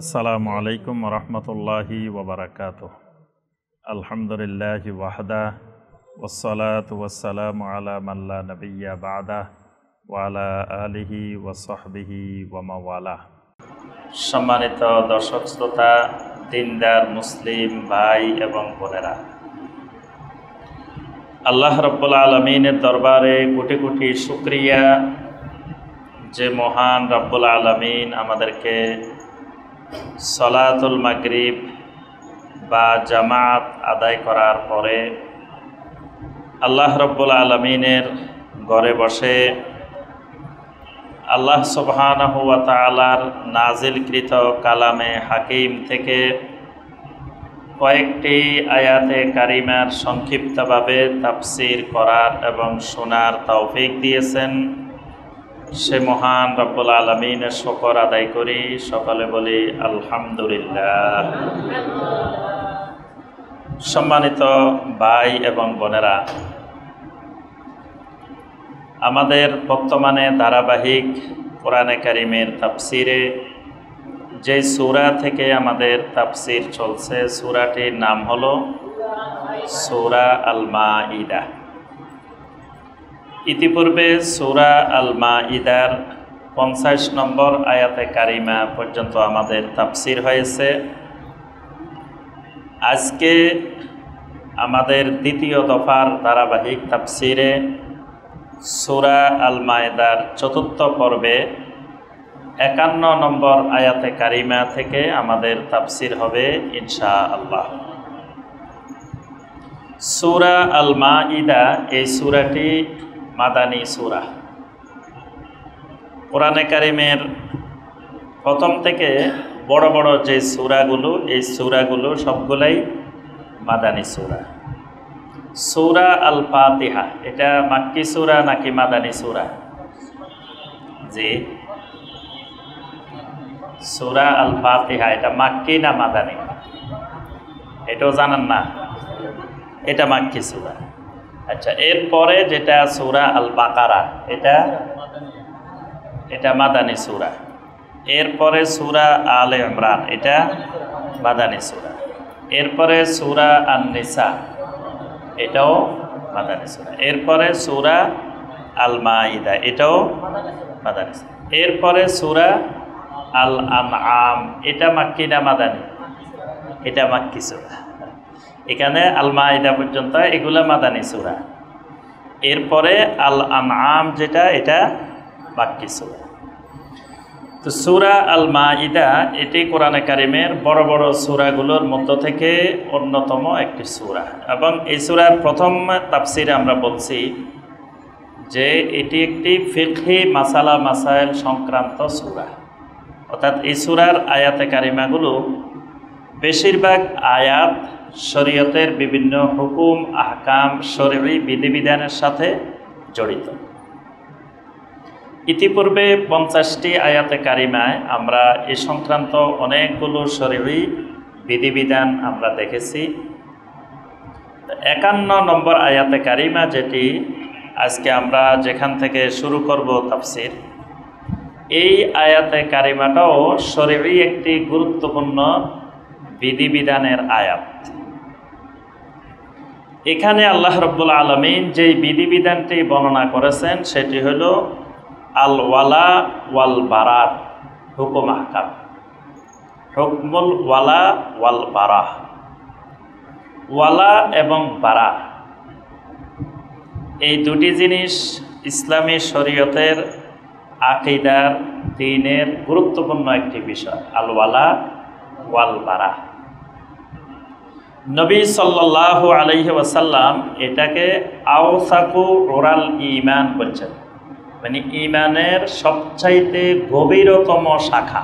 আসসালামু আলাইকুম রহমতুল্লাহি ওবরাকাতুহ। আলহামদুলিল্লাহি ওয়াহদা ওয়াসসালাতু ওয়াসসালামু আলা মান লা নাবিয়্যা বা'দা ওয়া আলা আলিহি ওয়া সাহবিহি ওয়া মাওয়ালা। সম্মানিত দর্শক শ্রোতা, দিনদার মুসলিম ভাই এবং বোনেরা, আল্লাহ রাব্বুল আলামিনের দরবারে কোটি কোটি শুকরিয়া যে মহান রাব্বুল আলামিন আমাদেরকে সলাতুল মাগরিব বা জামাত আদায় করার পরে আল্লাহ রাব্বুল আলামিনের ঘরে বসে আল্লাহ সুবহানাহু ওয়া তাআলার নাজিলকৃত কালামে হাকিম থেকে কয়েকটি আয়াতে কারিমার সংক্ষিপ্তভাবে তাফসীর করার এবং শোনার তৌফিক দিয়েছেন। সে মহান রব্বুল আলামিনের শুকর আদায় করি, সকলে বলি আলহামদুলিল্লাহ। সম্মানিত ভাই এবং বোনেরা, আমাদের বর্তমানে ধারাবাহিক কোরআনে কারিমের তাফসিরে যে সূরা থেকে আমাদের তাফসির চলছে, সূরাটির নাম হলো সূরা আল মাঈদা। ইতিপূর্বে সূরা আল মাঈদার 50 নম্বর আয়াতে কারিমা পর্যন্ত আমাদের তাফসির হয়েছে। আজকে আমাদের দ্বিতীয় দফার ধারাবাহিক তাফসিরে সূরা আল মাঈদার ৪র্থ পর্বে 51 নম্বর আয়াতে কারিমা থেকে আমাদের তাফসির হবে ইনশাআল্লাহ। সূরা আল মাঈদা, এই সূরাটি মাদানী সূরা। কোরআনে কারিমের প্রথম থেকে বড় বড় যে সূরাগুলো, এই সূরাগুলো সবগুলাই মাদানী সূরা। সূরা আল ফাতিহা, এটা মাক্কি সূরা নাকি মাদানী সূরা? জি, সূরা আল ফাতিহা এটা মাক্কি না মাদানী? এটাও জানেন না? এটা মাক্কি সূরা। আচ্ছা, এরপরে যেটা সূরা আল বাকারা, এটা মাদানী সূরা। এরপরে সূরা আলে ইমরান, এটা মাদানী সূরা। এরপরে সূরা আন নিসা, এটাও মাদানী সূরা। এরপরে সূরা আল মাঈদা, এটাও মাদানী সূরা। এরপরে সূরা আল আনআম, এটা মাক্কি না মাদানী? এটা মাক্কি সূরা। এখানে আল মাঈদা পর্যন্ত এগুলা মাদানী সূরা। এরপরে আল আনআম যেটা, এটা মাক্কি সূরা। তো সূরা আল মাঈদা এটি কোরআনে কারিমের বড় বড় সূরাগুলোর মধ্য থেকে অন্যতম একটি সূরা, এবং এই সূরার প্রথম তাফসিরে আমরা বলছি যে এটি একটি ফিকহি মাসালা মাসাইল সংক্রান্ত সূরা। অর্থাৎ এই সূরার আয়াতে কারিমাগুলো বেশিরভাগ আয়াত শরীয়তের বিভিন্ন হুকুম, আহকাম, শরঈ বিধিবিধানের সাথে জড়িত। ইতিপূর্বে 50টি আয়াতে কারিমায় আমরা এ সংক্রান্ত অনেকগুলো শরঈ বিধিবিধান আমরা দেখেছি। 51 নম্বর আয়াতে কারিমা, যেটি আজকে আমরা যেখান থেকে শুরু করব তাফসির, এই আয়াতে কারিমাটাও শরঈ একটি গুরুত্বপূর্ণ বিধিবিধানের আয়াত। এখানে আল্লাহ রাব্বুল আলামিন যেই বিধিবিধানটি বর্ণনা করেছেন সেটি হল আল ওয়ালা ওয়াল বারাত, হুকুম আহকাম, হুকমুল ওয়ালা ওয়াল বারা। ওয়ালা এবং বারা, এই দুটি জিনিস ইসলামী শরীয়তের আকীদার, দ্বীনের গুরুত্বপূর্ণ একটি বিষয়। আল ওয়ালা ওয়াল বারা, নবী সাল্লাল্লাহু আলাইহি ওয়াসাল্লাম এটাকে আওসাকু উরাল ঈমান বলছেন, মানে ঈমানের সবচাইতে গভীরতম শাখা,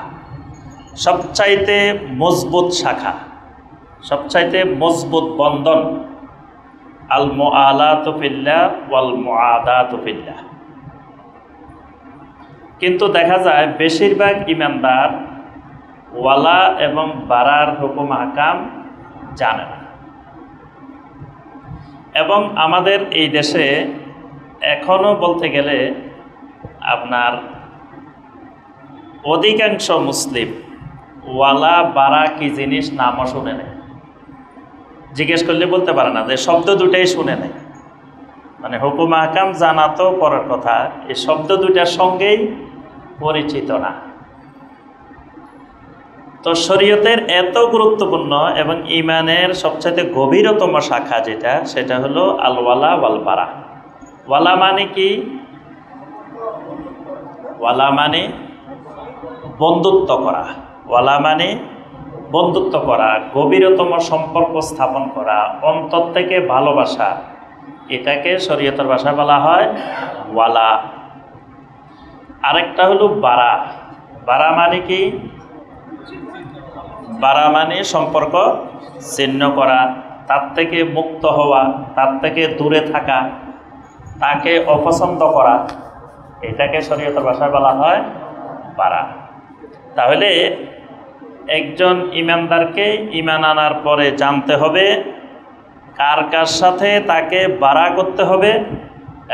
সবচাইতে মজবুত শাখা, সবচাইতে মজবুত বন্ধন। আল মুআলাতু ফিল্লাহ ওয়াল মুআদাতু ফিল্লাহ। কিন্তু দেখা যায় বেশিরভাগ ঈমানদার ওয়ালা এবং বারার হুকুম আহকাম জানে না। এবং আমাদের এই দেশে এখনও বলতে গেলে আপনার অধিকাংশ মুসলিম ওয়ালা বারা কি জিনিস নামও শুনে নেয়, জিজ্ঞেস করলে বলতে পারে না, যে শব্দ দুটাই শুনে নেয়। মানে হুকুম আহকাম জানা তো পরের কথা, এই শব্দ দুটার সঙ্গেই পরিচিত না। তো শরীয়তের এত গুরুত্বপূর্ণ এবং ইমানের সবচাইতে গভীরতম শাখা যেটা, সেটা হলো আল ওয়ালা ওয়াল বারা। ওয়ালা মানে কি? ওয়ালা মানে বন্ধুত্ব করা। ওয়ালা মানে বন্ধুত্ব করা, গভীরতম সম্পর্ক স্থাপন করা, অন্তর থেকে ভালোবাসা, এটাকে শরীয়তের ভাষায় বলা হয় ওয়ালা। আরেকটা হলো বারা। বারা মানে কি? বারা মানে সম্পর্ক ছিন্ন করা, তার থেকে মুক্ত হওয়া, তার থেকে দূরে থাকা, তাকে অপছন্দ করা, এটাকে শরীয়তের ভাষায় বলা হয় বারা। তাহলে একজন ইমানদারকে ইমান আনার পরে জানতে হবে কার কার সাথে তাকে বারা করতে হবে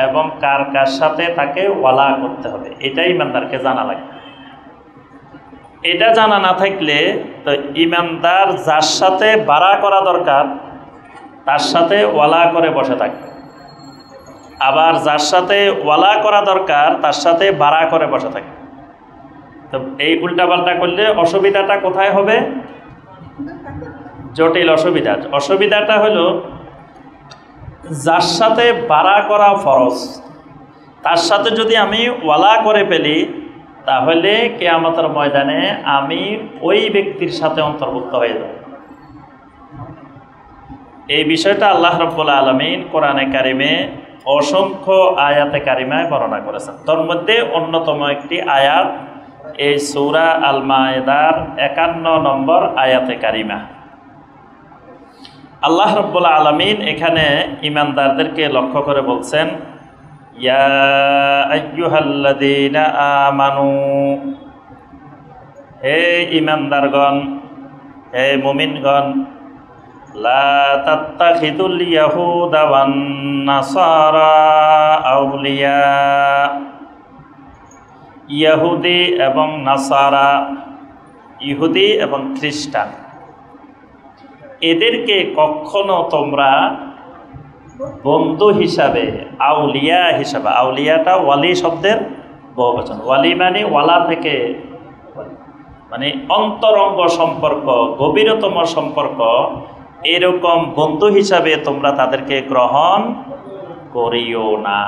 এবং কার কার সাথে তাকে ওয়ালা করতে হবে, এটাই ইমানদারকে জানা লাগে। এটা জানা না থাকলে তো ইমানদার যার সাথে বারা করা দরকার তার সাথে ওয়ালা করে বসে থাকবে, আবার যার সাথে ওয়ালা করা দরকার তার সাথে বারা করে বসে থাকবে। তো এই উল্টাপাল্টা করলে অসুবিধাটা কোথায় হবে? জটিল অসুবিধা। অসুবিধাটা হলো যার সাথে বারা করা ফরজ তার সাথে যদি আমি ওয়ালা করে ফেলি, তাহলে কিয়ামতের ময়দানে আমি ওই ব্যক্তির সাথে অন্তর্ভুক্ত হয়ে যাব। এই বিষয়টা আল্লাহ রাব্বুল আলামিন কোরআনে কারিমে অসংখ্য আয়াতে কারিমায় বর্ণনা করেছেন। তার মধ্যে অন্যতম একটি আয়াত এই সূরা আল মায়েদার 51 নম্বর আয়াতে কারিমা। আল্লাহ রাব্বুল আলামিন এখানে ঈমানদারদেরকে লক্ষ্য করে বলছেন, ইয়া আইয়ুহাল্লাযীনা আমানু, হে ঈমানদারগণ, হে মুমিনগণ, লা তাত্তাখিযুল ইয়াহুদা ওয়ান নাসারা আউলিয়া। ইহুদি এবং নাসারা, ইহুদি এবং খ্রিস্টান, এদেরকে কখনো তোমরা বন্ধু হিসাবে, আউলিয়া হিসাবে, আউলিয়াটা ওয়ালি শব্দের বহুবচন, ওয়ালি মানে ওয়ালা থেকে, মানে অন্তরঙ্গ সম্পর্ক, গভীরতম সম্পর্ক, এরকম বন্ধু হিসাবে তোমরা তাদেরকে গ্রহণ করিও না।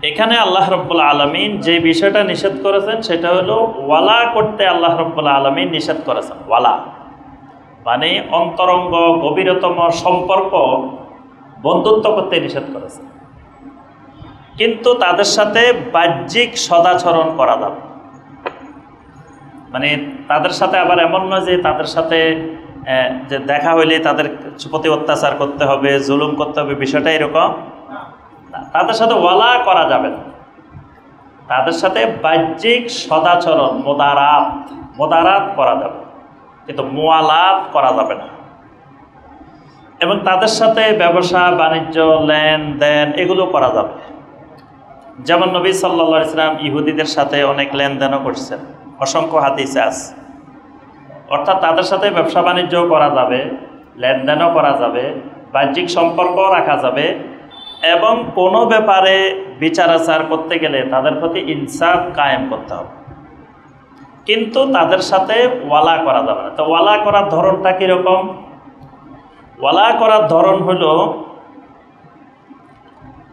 এখানে আল্লাহ রাব্বুল আলামিন যে বিষয়টা নিষেধ করেছেন সেটা হলো ওয়ালা করতে আল্লাহ রাব্বুল আলামিন নিষেধ করেছেন। ওয়ালা মানে অন্তরঙ্গ গভীরতম সম্পর্ক, বন্ধুত্ব করতে নিষেধ করেছেন, কিন্তু তাদের সাথে বাহ্যিক সদাচরণ করা যাবে। মানে তাদের সাথে আবার এমন নয় যে তাদের সাথে যে দেখা হইলে তাদের প্রতি অত্যাচার করতে হবে, জুলুম করতে হবে, বিষয়টা এরকম। তাদের সাথে ওয়ালা করা যাবে না, তাদের সাথে বাহ্যিক সদাচরণ, মোদারাত করা যাবে, কিন্তু মুয়ালাত করা যাবে না। এবং তাদের সাথে ব্যবসা বাণিজ্য, লেনদেন, এগুলো করা যাবে। যেমন নবী সাল্লাল্লাহু আলাইহি ওয়াসাল্লাম ইহুদিদের সাথে অনেক লেনদেনও করছেন, অসংখ্য হাদিসে আছে। অর্থাৎ তাদের সাথে ব্যবসা বাণিজ্যও করা যাবে, লেনদেনও করা যাবে, বাহ্যিক সম্পর্কও রাখা যাবে, এবং কোনো ব্যাপারে বিচার আচার করতে গেলে তাদের প্রতি ইনসাফ কায়েম করতে হবে, কিন্তু তাদের সাথে ওয়ালা করা যাবে না। তো ওয়ালা করার ধরনটা কীরকম? ওয়ালা করার ধরন হলো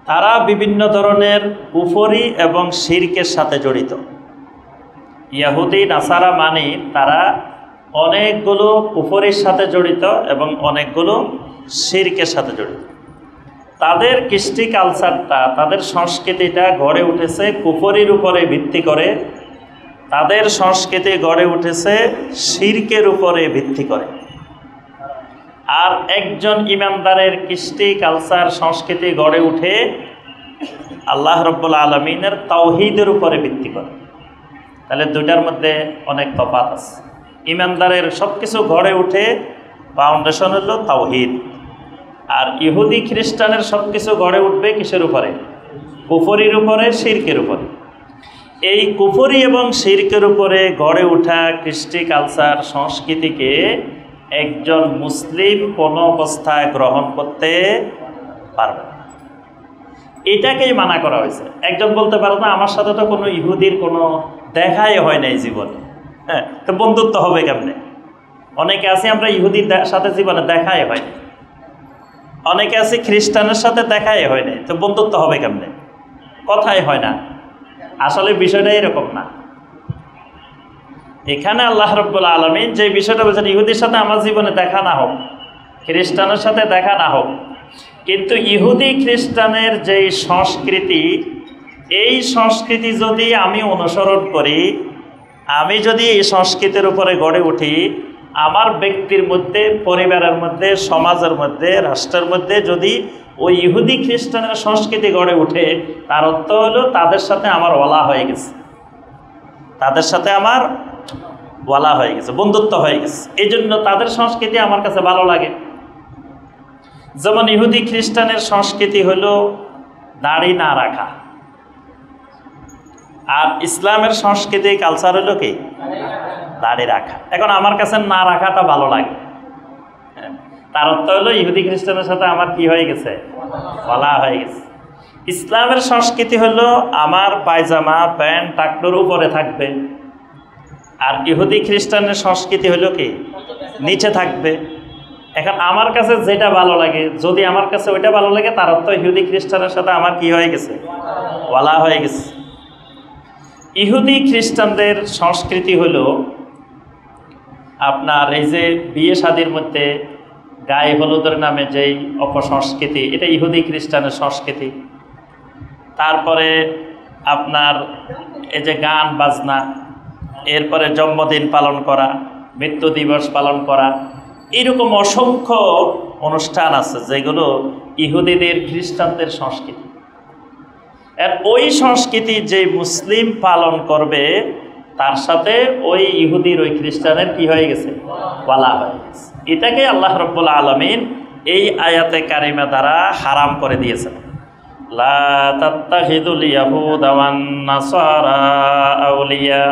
তারা বিভিন্ন ধরনের কুফরি এবং শিরকের সাথে জড়িত। ইহুদি নাসারা মানে তারা অনেকগুলো কুফরির সাথে জড়িত এবং অনেকগুলো শিরকের সাথে জড়িত। তাদের কৃষ্টি কালচারটা, তাদের সংস্কৃতিটা গড়ে উঠেছে কুফরির উপরে ভিত্তি করে, তাদের সংস্কৃতি গড়ে উঠেছে শিরকের উপরে ভিত্তি করে। আর একজন ইমানদারের কৃষ্টি কালচার সংস্কৃতি গড়ে উঠে আল্লাহ রাব্বুল আলামিনের তাওহীদের উপরে ভিত্তি করে। তাহলে দুইটার মধ্যে অনেক তফাৎ আছে। ইমানদারের সব কিছু গড়ে উঠে ফাউন্ডেশন হলো তাওহীদ, আর ইহুদি খ্রিস্টানের সব কিছু গড়ে উঠবে কিসের উপরে? কুফরির উপরে, শিরকের উপরে। এই কুফরি এবং শিরকের উপরে গড়ে ওঠা কৃষ্টি কালচার সংস্কৃতিকে একজন মুসলিম কোনো অবস্থায় গ্রহণ করতে পারবে না। এটাকেই মানা করা হয়েছে। একজন বলতে পারে না, আমার সাথে তো কোনো ইহুদির কোনো দেখাই হয় নাই জীবনে, হ্যাঁ, তো বন্ধুত্ব হবে কেমনে? অনেকে আছে আমরা ইহুদির সাথে জীবনে দেখাই হয় নাই, অনেকে আছে খ্রিস্টানের সাথে দেখাই হয় নাই, তো বন্ধুত্ব হবে কেমনে? কথাই হয় না। আসলে বিষয়টা এরকম না। এখানে আল্লাহ রাব্বুল আলামিন যে বিষয়টা বলছেন, ইহুদির সাথে আমার জীবনে দেখা না হোক, খ্রিস্টানের সাথে দেখা না হোক, কিন্তু ইহুদি খ্রিস্টানের যেই সংস্কৃতি, এই সংস্কৃতি যদি আমি অনুসরণ করি, আমি যদি এই সংস্কৃতির উপরে গড়ে উঠি, আমার ব্যক্তির মধ্যে, পরিবারের মধ্যে, সমাজের মধ্যে, রাষ্ট্রের মধ্যে যদি ওই ইহুদি খ্রিস্টানের সংস্কৃতি গড়ে ওঠে, তার অর্থ হলো তাদের সাথে আমার ওয়ালা হয়ে গেছে, তাদের সাথে আমার ওয়ালা হয়ে গেছে, বন্ধুত্ব হয়ে গেছে। এই জন্য তাদের সংস্কৃতি আমার কাছে ভালো লাগে। যেমন ইহুদি খ্রিস্টানের সংস্কৃতি হলো দাড়ি না রাখা, আর ইসলামের সংস্কৃতি কালচার হলো কি দাড়ি রাখা। এখন আমার কাছে না রাখাটা ভালো লাগে, তার অর্থ হলো ইহুদি খ্রিস্টানের সাথে আমার কি হয়ে গেছে, ওয়ালা হয়ে গেছে। ইসলামের সংস্কৃতি হলো আমার পায়জামা প্যান্ট টাকনুর উপরে থাকবে, আর ইহুদি খ্রিস্টানের সংস্কৃতি হলো কি নিচে থাকবে। এখন আমার কাছে যেটা ভালো লাগে, যদি আমার কাছে ওইটা ভালো লাগে, তার অর্থ ইহুদি খ্রিস্টানের সাথে আমার কি হয়ে গেছে, ওয়ালা হয়ে গেছে। ইহুদি খ্রিস্টানদের সংস্কৃতি হলো আপনার এই যে বিয়ে শাদির মধ্যে গায়ে হলুদের নামে যেই অপসংস্কৃতি, এটা ইহুদি খ্রিস্টানের সংস্কৃতি। তারপরে আপনার এই যে গান বাজনা, এরপরে জন্মদিন পালন করা, মৃত্যু দিবস পালন করা, এরকম অসংখ্য অনুষ্ঠান আছে যেগুলো ইহুদিদের খ্রিস্টানদের সংস্কৃতি। আর ওই সংস্কৃতি যে মুসলিম পালন করবে, তার সাথে ওই ইহুদির ওই খ্রিস্টানের কি হয়ে গেছে, ওয়ালা হয়ে গেছে। এটাকে আল্লাহ রাব্বুল আলামিন এই আয়াতে কারিমা দ্বারা হারাম করে দিয়েছেন। লা তাত্তাখিযুল ইয়াহুদা ওয়ান নাসারা আউলিয়া,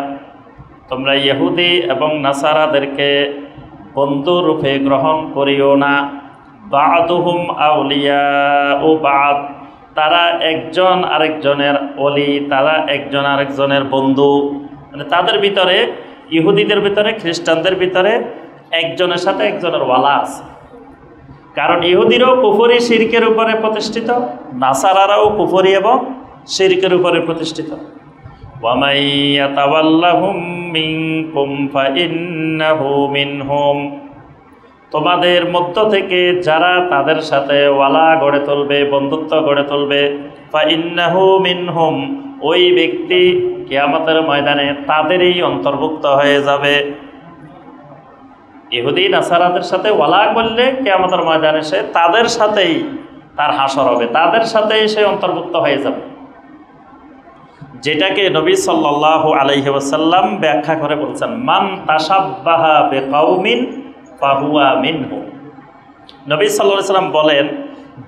তোমরা ইহুদি এবং নাসারাদেরকে বন্ধু রূপে গ্রহণ করিও না। বা'দুহুম আউলিয়া ও বা'দ, তারা একজন আরেকজনের ওলি, তারা একজন আরেকজনের বন্ধু। মানে তাদের ভিতরে, ইহুদিদের ভিতরে, খ্রিস্টানদের ভিতরে একজনের সাথে একজনের ওয়ালা আছে। কারণ ইহুদিরাও কুফরি শিরকের উপরে প্রতিষ্ঠিত, নাসারারাও কুফরি এবং শিরকের উপরে প্রতিষ্ঠিত। ওয়ামাই ইয়াতাওয়াল্লাহুম মিনকুম ফাইন্নাহু মিনহুম, তোমাদের মধ্য থেকে যারা তাদের সাথে ওয়ালা গড়ে তুলবে, বন্ধুত্ব গড়ে তুলবে, ফাইন্নাহু মিনহুম, ওই ব্যক্তি কিয়ামতের ময়দানে তাদেরই অন্তর্ভুক্ত হয়ে যাবে। ইহুদি নাসারাদের সাথে ওয়ালা করলে কিয়ামতের ময়দানে সে তাদের সাথেই তার হাসর হবে, তাদের সাথেই সে অন্তর্ভুক্ত হয়ে যাবে। যেটাকে নবী সাল্লাল্লাহু আলাইহি ওয়াসাল্লাম ব্যাখ্যা করে বলছেন, মান তাশাব্বাহা বিকাউমিন ফাহুয়া মিনহুম। নবী সাল্লাল্লাহু আলাইহি ওয়াসাল্লাম বলেন,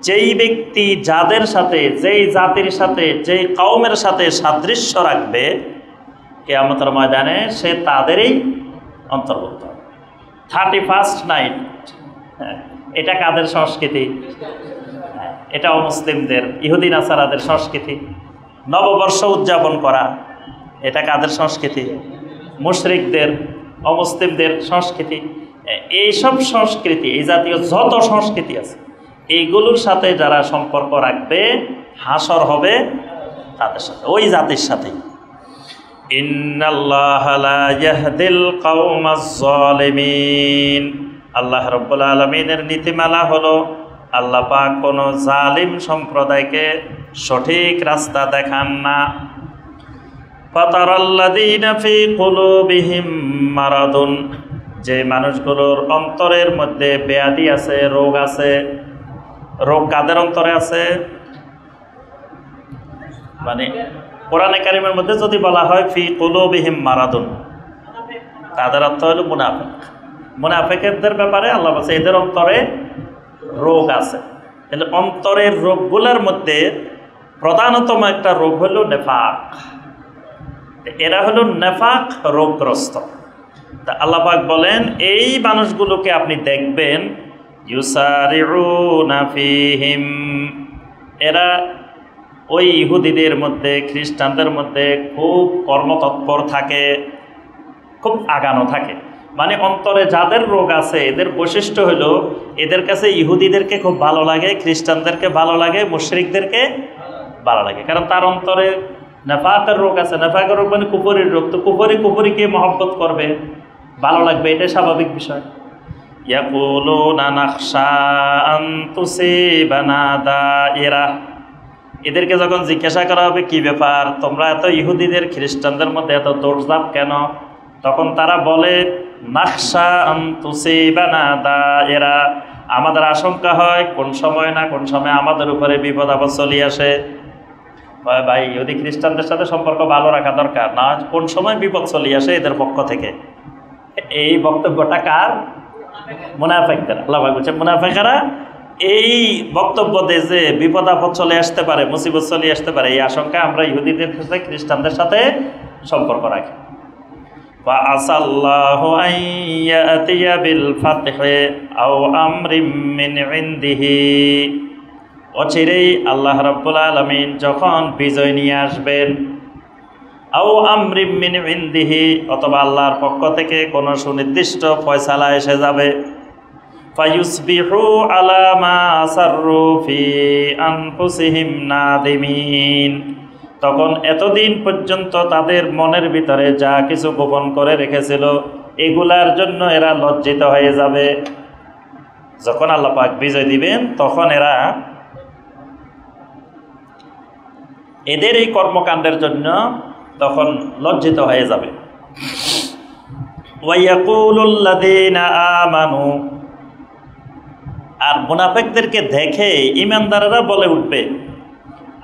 যেই ব্যক্তি যাদের সাথে, যেই জাতির সাথে, যেই কওমের সাথে সাদৃশ্য রাখবে, কিয়ামতের ময়দানে সে তাদেরই অন্তর্ভুক্ত। 31st নাইট, এটা কাদের সংস্কৃতি? এটা অমুসলিমদের, ইহুদি নাসারাদের সংস্কৃতি। নববর্ষ উদযাপন করা, এটা কাদের সংস্কৃতি? মুশরিকদের, অমুসলিমদের সংস্কৃতি। এইসব সংস্কৃতি, এই জাতীয় যত সংস্কৃতি আছে, এইগুলোর সাথে যারা সম্পর্ক রাখবে, হাসর হবে তাদের সাথে, ওই জাতির সাথে। ইন্নাল্লাহা লা ইয়াহদিল কওমাজ যালিমিন, আল্লাহ রাব্বুল আলামিনের নীতিমালা হলো, আল্লাহ পাক কোনো জালিম সম্প্রদায়কে সঠিক রাস্তা দেখান না। ফাতারাল্লাযীনা ফী কুলুবিহিম মারাদুন, যে মানুষগুলোর অন্তরের মধ্যে ব্যাধি আছে, রোগ আছে। রোগ কাদের অন্তরে আছে? মানে কোরআনে কারিমের মধ্যে যদি বলা হয় ফী কুলুবিহিম মারাদুন, তাদের অর্থ হলো মুনাফিক। মুনাফিকদের ব্যাপারে আল্লাহ বলছে এদের অন্তরে রোগ আছে। তাহলে অন্তরের রোগগুলোর মধ্যে প্রধানতম একটা রোগ হলো নেফাক। এরা হলো নেফাক রোগগ্রস্ত। তা আল্লাহ পাক বলেন এই মানুষগুলোকে আপনি দেখবেন ইউসারিউনা ফীহিম, এরা ওই ইহুদিদের মধ্যে খ্রিস্টানদের মধ্যে খুব কর্মতৎপর থাকে, খুব আগানো থাকে। মানে অন্তরে যাদের রোগ আছে এদের বৈশিষ্ট্য হলো এদের কাছে ইহুদিদেরকে খুব ভালো লাগে, খ্রিস্টানদেরকে ভালো লাগে, মুশরিকদেরকে ভালো লাগে, কারণ তার অন্তরে নেফাকের রোগ আছে। নেফাকের রোগ মানে কুফরির রোগ, তো কুফরিকে মহব্বত করবে, ভালো লাগবে, এটাই স্বাভাবিক বিষয়। ইয়াকুলুনা নাখশা আন তুসিবানা দায়রা, এদেরকে যখন জিজ্ঞাসা করা হবে কি ব্যাপার তোমরা এত ইহুদিদের খ্রিস্টানদের মধ্যে এত দৌড়ঝাঁপ কেন, তখন তারা বলে নাখশা আন তুসিবানা দায়রা, আমাদের আশঙ্কা হয় কোন সময় না কোন সময় আমাদের উপরে বিপদ আপদ চলে আসে। ভাই ইহুদি খ্রিস্টানদের সাথে সম্পর্ক ভালো রাখা দরকার, না কোন সময় বিপদ চলে আসে এদের পক্ষ থেকে। এই বক্তব্যটা কার? মুনাফিকদের। আল্লাহ বলছে মুনাফিকরা এই বক্তব্য দেয় যে বিপদ আপদ চলে আসতে পারে, মুসিবত চলে আসতে পারে, এই আশঙ্কা আমরা ইহুদিদের সাথে খ্রিস্টানদের সাথে সম্পর্ক রাখি। ফাআসাল্লাহু আন ইয়াতিয়া বিল ফাতহি আও আমরিম মিন ইনদিহি, অচিরেই আল্লাহ রাব্বুল আলামিন যখন বিজয় নিয়ে আসবেন, আও আমরিম মিন ইনদিহি, অথবা আল্লাহর পক্ষ থেকে কোনো সুনির্দিষ্ট ফয়সালা এসে যাবে, ফায়ুসবিহু আলা মা আসাররু ফি আনফুসিহিম নাদিমিন, তখন এতদিন পর্যন্ত তাদের মনের ভিতরে যা কিছু গোপন করে রেখেছিল এগুলার জন্য এরা লজ্জিত হয়ে যাবে। যখন আল্লাহ পাক বিজয় দিবেন তখন এরা এদের এই কর্মকাণ্ডের জন্য তখন লজ্জিত হয়ে যাবে। ওয়ায়াকুলুল্লাযীনা আমানু, আর মুনাফিকদেরকে দেখে ঈমানদাররা বলে উঠবে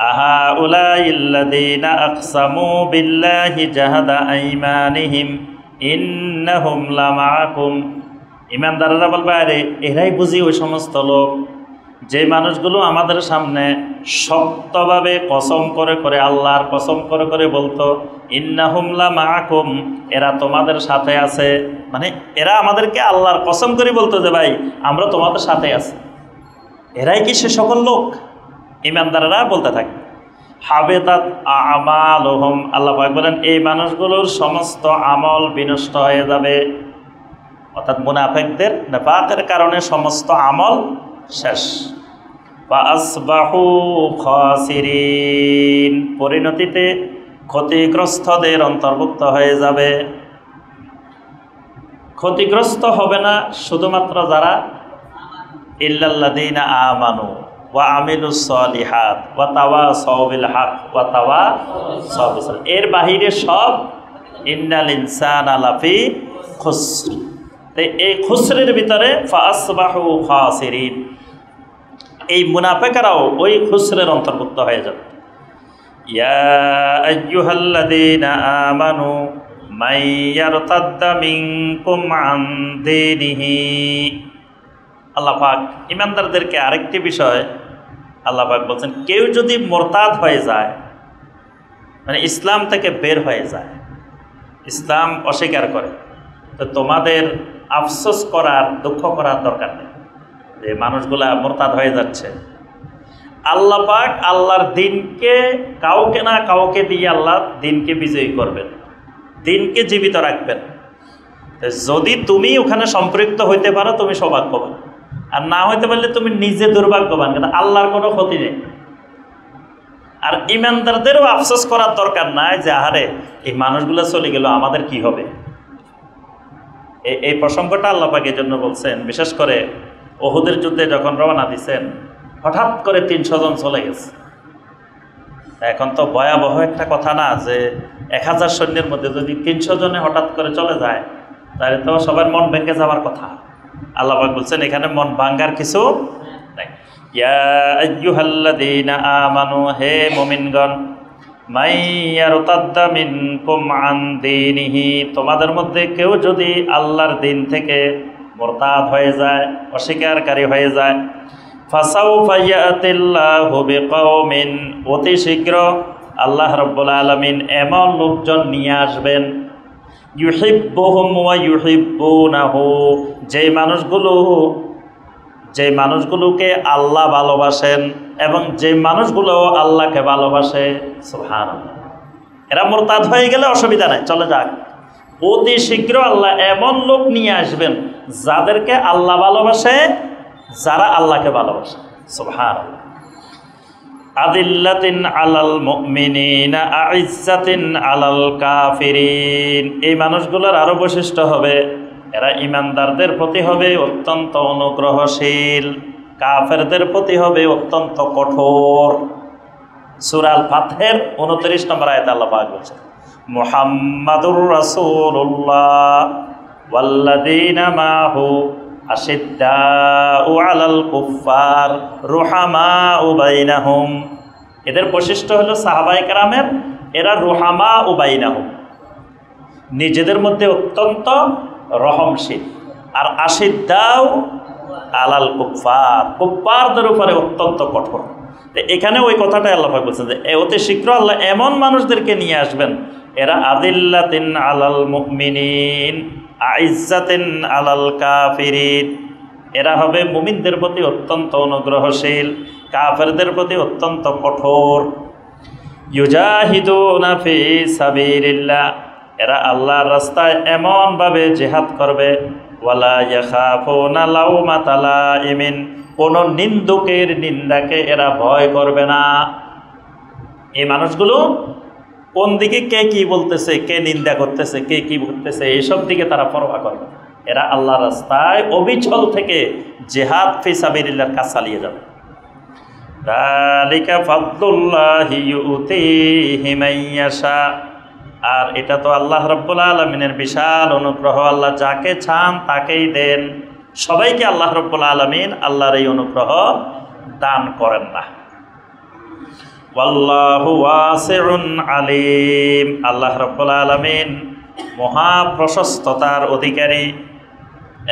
আহা উলাইল্লাযীনা আকসামু বিল্লাহি জাহাদা আইমানিহিম ইন্নাহুম লামাআকুম, ঈমানদাররা বলবে আরে এরাই বুঝি ওই সমস্ত লোক যে মানুষগুলো আমাদের সামনে শক্তভাবে কসম করে করে, আল্লাহর কসম করে করে বলতো ইন্নাহুম লামাআকুম, এরা তোমাদের সাথে আছে। মানে এরা আমাদেরকে আল্লাহর কসম করে বলতো যে ভাই আমরা তোমাদের সাথে আছি। এরাই কি সে সকল লোক? ঈমানদাররা বলতে থাকে। হাবেতাত আমালুহুম, আল্লাহ পাক বলেন এই মানুষগুলোর সমস্ত আমল বিনষ্ট হয়ে যাবে। অর্থাৎ মুনাফিকদের নেফাকের কারণে সমস্ত আমল শেষ। ফাআসবাহু খাসিরিন, পরিণতিতে ক্ষতিগ্রস্তদের অন্তর্ভুক্ত হয়ে যাবে। ক্ষতিগ্রস্ত হবে না শুধুমাত্র যারা ইল্লাল্লাযীনা আমানু ওয়া আমিলুস সালিহাত ওয়া তাওয়াসাউ বিল হক ওয়া তাওয়াসাউ বিস সাবর, এর বাহিরে সব ইন্নাল ইনসানা লাফি খুসর। তো এই খুসরের ভিতরে ফাআসবাহু খাসিরিন, এই মুনাফিকরাও ওই খুসরের অন্তর্ভুক্ত হয়ে যাবে। ইয়া আইয়ুহাল্লাযীনা আমানু মান ইয়ারতাদ্দা মিনকুম আন দীনিহি, আল্লাহ পাক ঈমানদারদেরকে আরেকটি বিষয় আল্লাহ পাক বলছেন কেউ যদি মুরতাদ হয়ে যায়, মানে ইসলাম থেকে বের হয়ে যায়, ইসলাম অস্বীকার করে, তো তোমাদের আফসোস করার, দুঃখ করার দরকার নেই যে মানুষগুলা মুরতাদ হয়ে যাচ্ছে। আল্লাহ পাক আল্লাহর দিনকে কাউকে না কাউকে দিয়ে আল্লাহ দিনকে বিজয়ী করবেন, দিনকে জীবিত রাখবেন। যদি তুমি ওখানে সম্পৃক্ত হইতে পারো তুমি সৌভাগ্যবান, আর না হইতে পারলে তুমি নিজে দুর্ভাগ্যবান, কিন্তু আল্লাহর কোনো ক্ষতি নেই। আর ঈমানদারদেরও আফসোস করার দরকার নাই যে আহারে এই মানুষগুলো চলে গেল আমাদের কি হবে। এই প্রসঙ্গটা আল্লাহ পাক এই জন্য বলছেন, বিশেষ করে উহুদের যুদ্ধে যখন রওনা দিচ্ছেন হঠাৎ করে 300 জন চলে গেছে। এখন তো ভয়াবহ একটা কথা না যে 1000 সৈন্যের মধ্যে যদি 300 জনে হঠাৎ করে চলে যায় তাহলে তো সবার মন ভেঙে যাওয়ার কথা। আল্লাহ পাক বলছেন এখানে মন ভাঙ্গার কিছু নাই। ইয়া আইয়ুহাল্লাযীনা আমানু, হে মুমিনগণ, মান ইয়ারতাদ্দা মিনকুম আন দীনিহি, তোমাদের মধ্যে কেউ যদি আল্লাহর দিন থেকে মুরতাদ হয়ে যায়, অস্বীকারী হয়ে যায়, ফাসাউফা ইয়াতিল্লাহু বিকওমিন, অতি শীঘ্র আল্লাহ রাব্বুল আলামিন এমন লোকজন নিয়ে আসবেন, ইউহিব্বুহুম ওয়া ইউহিব্বুনাহু, যে মানুষগুলোকে আল্লাহ ভালোবাসেন এবং যে মানুষগুলো আল্লাহকে ভালোবাসে। সুবহানাল্লাহ। এরা মুরতাদ হয়ে গেলে অসুবিধা নাই, চলে যাক। অতি শীঘ্র আল্লাহ এমন লোক নিয়ে আসবেন যাদেরকে আল্লাহ ভালোবাসে, যারা আল্লাহকে ভালোবাসে। সুবহানাল্লাহ। আদিল্লাতিন আলাল মুমিনিনা আইজ্জাতিন আলাল কাফিরিন। এই মানুষগুলোর আরো বৈশিষ্ট্য হবে, এরা ইমানদারদের প্রতি হবে অত্যন্ত অনুগ্রহশীল, কাফেরদের প্রতি হবে অত্যন্ত কঠোর। সূরা আল ফাতহের 29 নম্বর আয়াতে আল্লাহ পাক বলেছেন, মুহাম্মাদুর রাসূলুল্লাহ ওয়াল্লাযীনা মাহু আশিদ্দাউ আলাল কুফফার রুহামাউ বাইনাহুম। এদের বৈশিষ্ট্য হলো সাহাবায়ে কেরামের, এরা রুহামাউ বাইনাহুম, নিজেদের মধ্যে অত্যন্ত রহমশীল। আর আশিদ্দাউ আলাল কুফফার, কুফফারদের উপরে অত্যন্ত কঠোর। তো এখানে ওই কথাটাই আল্লাহ পাক বলছেন যে অতি শীঘ্র আল্লাহ এমন মানুষদেরকে নিয়ে আসবেন, এরা আদিল্লাতিন আলাল মুমিনিন আইজ্জাতিন আলাল কাফিরিন। এরা হবে মুমিনদের প্রতি অত্যন্ত অনুগ্রহশীল, কাফেরদের প্রতি অত্যন্ত কঠোর। ইউজাহিদুনা ফি সাবিলিল্লাহ, এরা আল্লাহর রাস্তায় এমনভাবে জিহাদ করবে, ওয়ালা ইয়াখাফুনা লাউমাতা লাইমিন, কোন নিন্দুকের নিন্দাকে এরা ভয় করবে না। এই মানুষগুলো কোন দিকে কে কি বলতেছে, কে নিন্দা করতেছে, কে কি বলতেছে, এইসব দিকে তারা পরোয়া করবে। এরা আল্লাহর রাস্তায় অবিচল থেকে জিহাদ ফি সাবিলিল্লাহর কাজ চালিয়ে যাবে। যালিকা ফাদলুল্লাহি ইউতিহি মাইয়াশা, আর এটা তো আল্লাহ রাব্বুল আলামিনের বিশাল অনুগ্রহ। আল্লাহ যাকে চান তাকেই দেন, সবাইকে আল্লাহ রাব্বুল আলামিন আল্লাহর এই অনুগ্রহ দান করেন না। ওয়াল্লাহু ওয়াসিউন আলিম, আল্লাহ রাব্বুল আলামিন মহাপ্রশস্ততার অধিকারী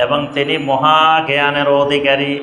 এবং তিনি মহা জ্ঞানের অধিকারী।